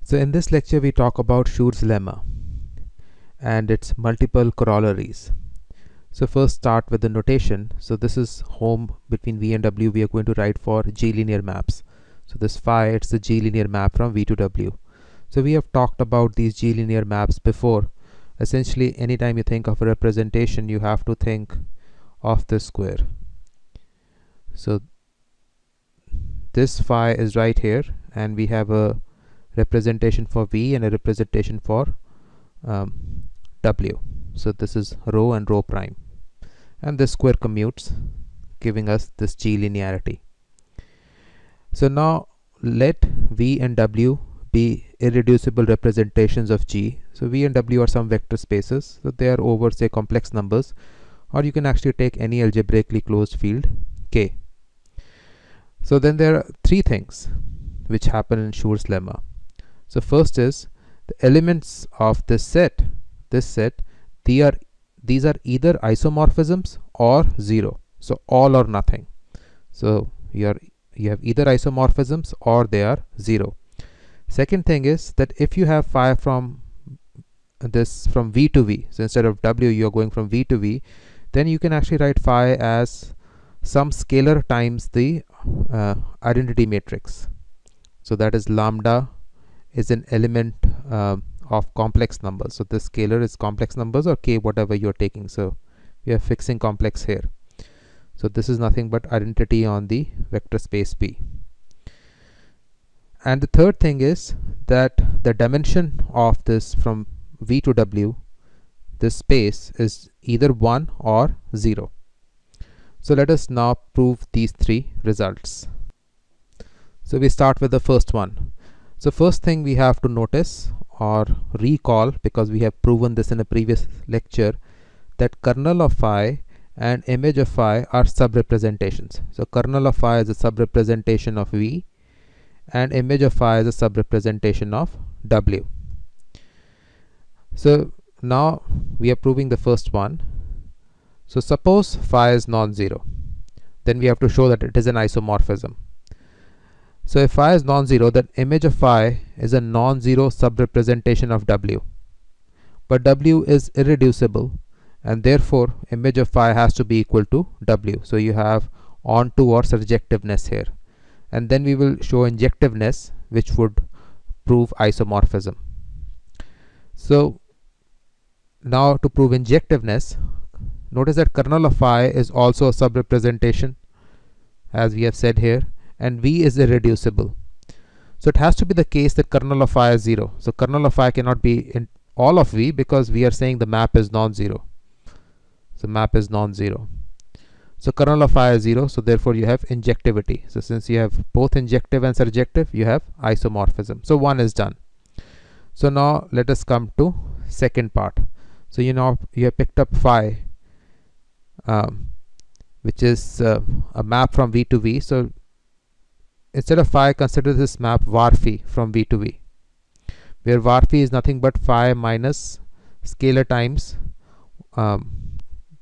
So in this lecture we talk about Schur's lemma and its multiple corollaries. So first start with the notation. So this is home between V and W we are going to write for G linear maps. So this phi, it's the G linear map from V to W. So we have talked about these G linear maps before. Essentially anytime you think of a representation you have to think of the square. So this phi is right here and we have a representation for V and a representation for W. So this is rho and rho prime, and this square commutes, giving us this G linearity. So now let V and W be irreducible representations of G. So V and W are some vector spaces, so they are over say complex numbers, or you can actually take any algebraically closed field K. So then there are three things which happen in Schur's lemma. So first is the elements of this set, these are either isomorphisms or zero. So all or nothing. So you have either isomorphisms or they are zero. Second thing is that if you have phi from V to V, so instead of W you are going from V to V, then you can actually write phi as some scalar times the identity matrix. So that is lambda is an element of complex numbers. So this scalar is complex numbers or K, whatever you're taking. So we are fixing complex here. So this is nothing but identity on the vector space B. And the third thing is that the dimension of this from V to W, this space, is either 1 or 0. So let us now prove these three results. So we start with the first one. So first thing we have to notice or recall, because we have proven this in a previous lecture, that kernel of phi and image of phi are subrepresentations. So kernel of phi is a subrepresentation of V and image of phi is a subrepresentation of W. So now we are proving the first one. So suppose phi is non-zero, then we have to show that it is an isomorphism. So if phi is non-zero, then image of phi is a non-zero subrepresentation of W. But W is irreducible and therefore image of phi has to be equal to W. So you have onto or surjectiveness here. And then we will show injectiveness, which would prove isomorphism. So now to prove injectiveness, notice that kernel of phi is also a subrepresentation, as we have said here, and V is irreducible. So it has to be the case that kernel of phi is 0. So kernel of phi cannot be in all of V because we are saying the map is non-zero. So map is non-zero. So kernel of phi is 0, so therefore you have injectivity. So since you have both injective and surjective, you have isomorphism. So one is done. So now let us come to second part. So you have picked up phi, which is a map from V to V. So instead of phi, consider this map var phi from V to V, where var phi is nothing but phi minus scalar times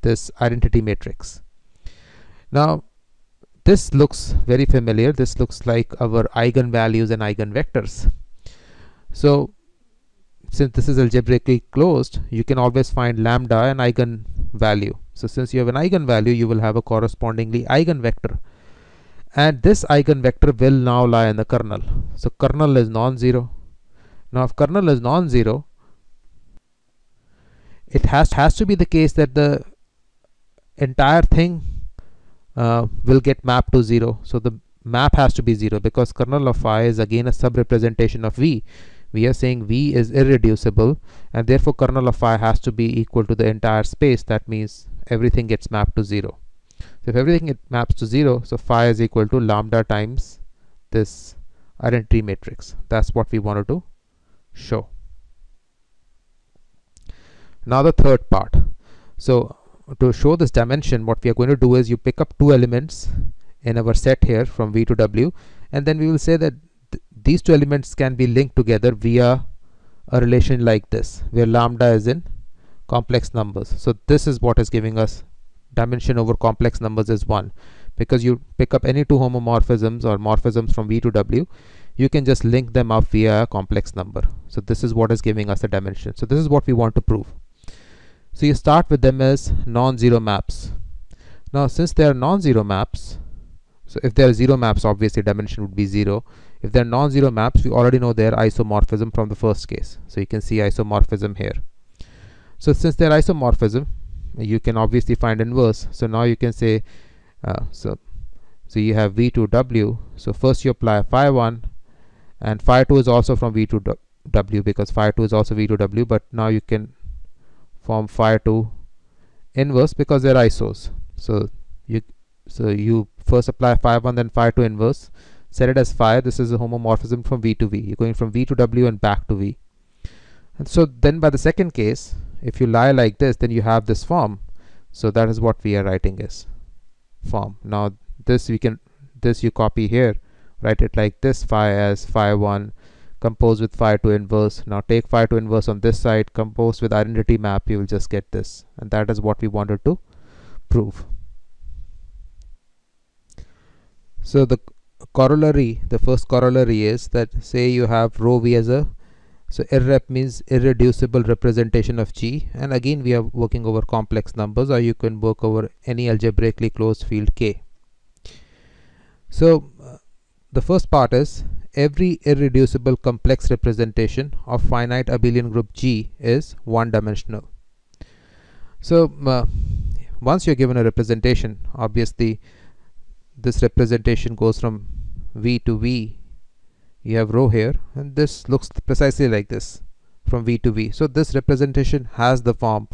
this identity matrix. Now this looks very familiar. This looks like our eigenvalues and eigenvectors. So since this is algebraically closed, you can always find lambda an eigenvalue. So since you have an eigenvalue, you will have a correspondingly eigenvector. And this eigenvector will now lie in the kernel. So kernel is non-zero. Now if kernel is non-zero, it has to be the case that the entire thing will get mapped to 0. So the map has to be 0 because kernel of phi is again a subrepresentation of V. We are saying V is irreducible and therefore kernel of phi has to be equal to the entire space. That means everything gets mapped to 0. So if everything maps to 0, so phi is equal to lambda times this identity matrix. That's what we wanted to show. Now the third part. So to show this dimension, what we are going to do is you pick up two elements in our set here from V to W, and then we will say that these two elements can be linked together via a relation like this, where lambda is in complex numbers. So this is what is giving us dimension over complex numbers is 1, because you pick up any two homomorphisms or morphisms from V to W you can just link them up via a complex number. So this is what is giving us a dimension. So this is what we want to prove. So you start with them as non-zero maps. Now since they are non-zero maps, so if they are zero maps, obviously dimension would be 0. If they are non-zero maps, we already know their isomorphism from the first case. So you can see isomorphism here. So since they are isomorphism, you can obviously find inverse. So now you can say, so you have V2W. So first you apply phi1, and phi2 is also from V2W because phi2 is also V2W, but now you can form phi2 inverse because they're isos. So you first apply phi1, then phi2 inverse, set it as phi. This is a homomorphism from V to V. You're going from V to W and back to V. And so then by the second case, if you lie like this, then you have this form. So that is what we are writing as form. Now this you copy here, write it like this: phi as phi1 composed with phi2 inverse. Now take phi2 inverse on this side, composed with identity map, you will just get this, and that is what we wanted to prove. So the corollary, the first corollary is that, say you have rho V as a, so irrep means irreducible representation of G, and again we are working over complex numbers, or you can work over any algebraically closed field K. So the first part is every irreducible complex representation of finite abelian group G is one-dimensional. So once you're given a representation, obviously this representation goes from V to V. You have rho here, and this looks precisely like this from V to V. So this representation has the form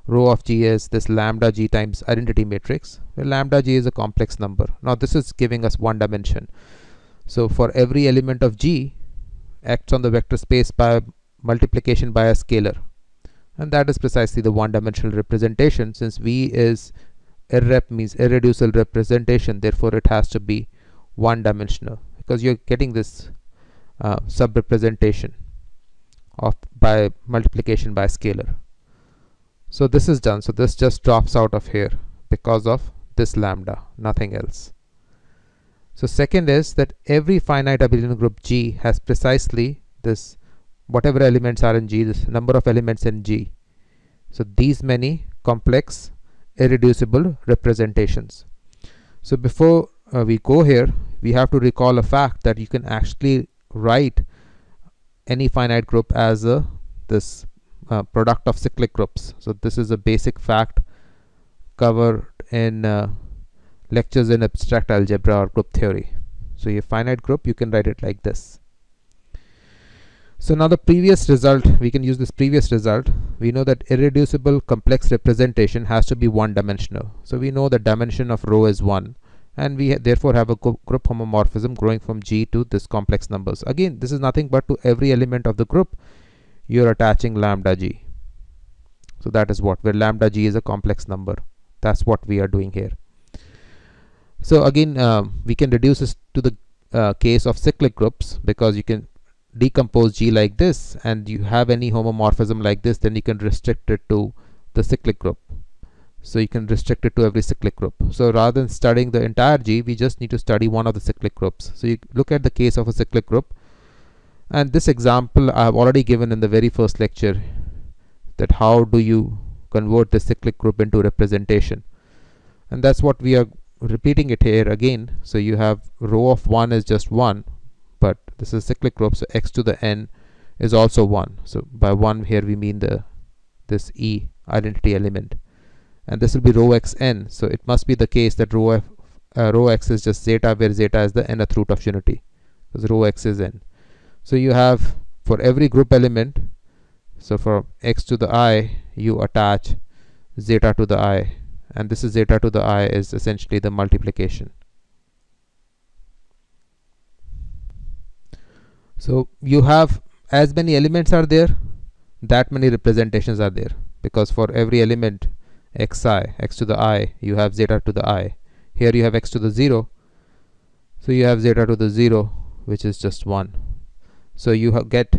rho of G is this lambda G times identity matrix, where lambda G is a complex number. Now this is giving us one dimension. So for every element of G, acts on the vector space by multiplication by a scalar, and that is precisely the one-dimensional representation. Since V is irrep means irreducible representation, therefore it has to be one-dimensional, because you're getting this sub-representation of by multiplication by scalar. So this is done. So this just drops out of here because of this lambda, nothing else. So second is that every finite abelian group G has precisely this, whatever elements are in G, this number of elements in G. So these many complex irreducible representations. So before we go here, we have to recall a fact that you can actually write any finite group as this product of cyclic groups. So this is a basic fact covered in lectures in abstract algebra or group theory. So your finite group, you can write it like this. So now the previous result, we can use this previous result. We know that irreducible complex representation has to be one-dimensional. So we know the dimension of rho is 1, and we therefore have a group homomorphism growing from G to this complex numbers. Again, this is nothing but to every element of the group you're attaching lambda G. So that is what, where lambda G is a complex number. That's what we are doing here. So again, we can reduce this to the case of cyclic groups, because you can decompose G like this, and you have any homomorphism like this, then you can restrict it to the cyclic group. So you can restrict it to every cyclic group. So rather than studying the entire G, we just need to study one of the cyclic groups. So you look at the case of a cyclic group, and this example I have already given in the very first lecture, that how do you convert the cyclic group into representation, and that's what we are repeating it here again. So you have rho of 1 is just 1, but this is cyclic group, so x to the n is also 1. So by 1 here we mean this E identity element, and this will be rho x n. So it must be the case that rho x is just zeta, where zeta is the nth root of unity, because rho x is n. So you have for every group element, so for x to the I, you attach zeta to the I, and this is zeta to the I is essentially the multiplication. So you have as many elements are there, that many representations are there, because for every element xi, x to the I, you have zeta to the I. Here you have x to the 0, so you have zeta to the 0, which is just 1. So you get,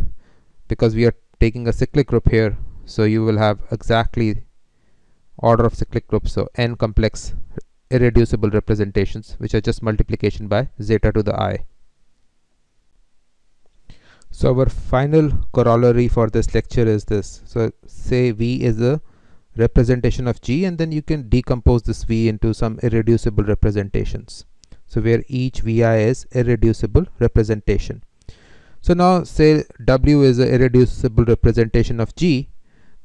because we are taking a cyclic group here, so you will have exactly order of cyclic groups, so n complex irreducible representations, which are just multiplication by zeta to the I. So our final corollary for this lecture is this. So say V is a representation of G, and then you can decompose this V into some irreducible representations. So where each VI is irreducible representation. So now say W is an irreducible representation of G,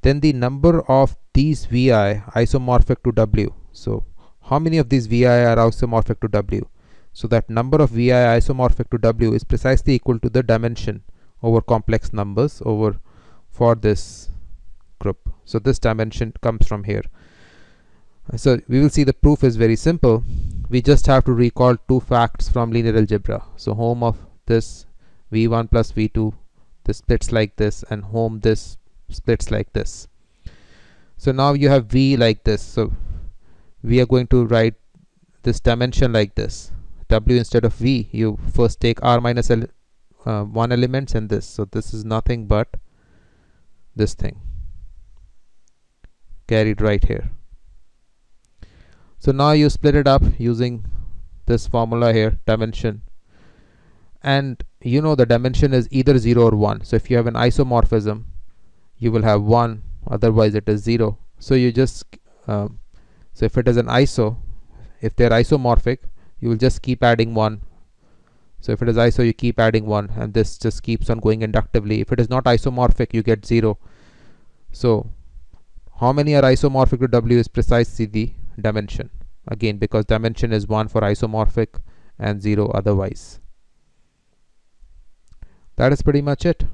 then the number of these VI isomorphic to W. So how many of these VI are isomorphic to W? So that number of VI isomorphic to W is precisely equal to the dimension over complex numbers over for this group. So this dimension comes from here. So we will see the proof is very simple. We just have to recall two facts from linear algebra. So home of this V1 plus V2, this splits like this, and home this splits like this. So now you have V like this. So we are going to write this dimension like this. W instead of V, you first take R minus 1 elements and this. So this is nothing but this thing carried right here. So now you split it up using this formula here, dimension, and you know the dimension is either 0 or 1. So if you have an isomorphism, you will have 1, otherwise it is 0. So you just so if it is an iso, if they're isomorphic, you will just keep adding 1. So if it is iso, you keep adding 1, and this just keeps on going inductively. If it is not isomorphic, you get 0. So how many are isomorphic to W is precisely the dimension, again because dimension is 1 for isomorphic and 0 otherwise. That is pretty much it.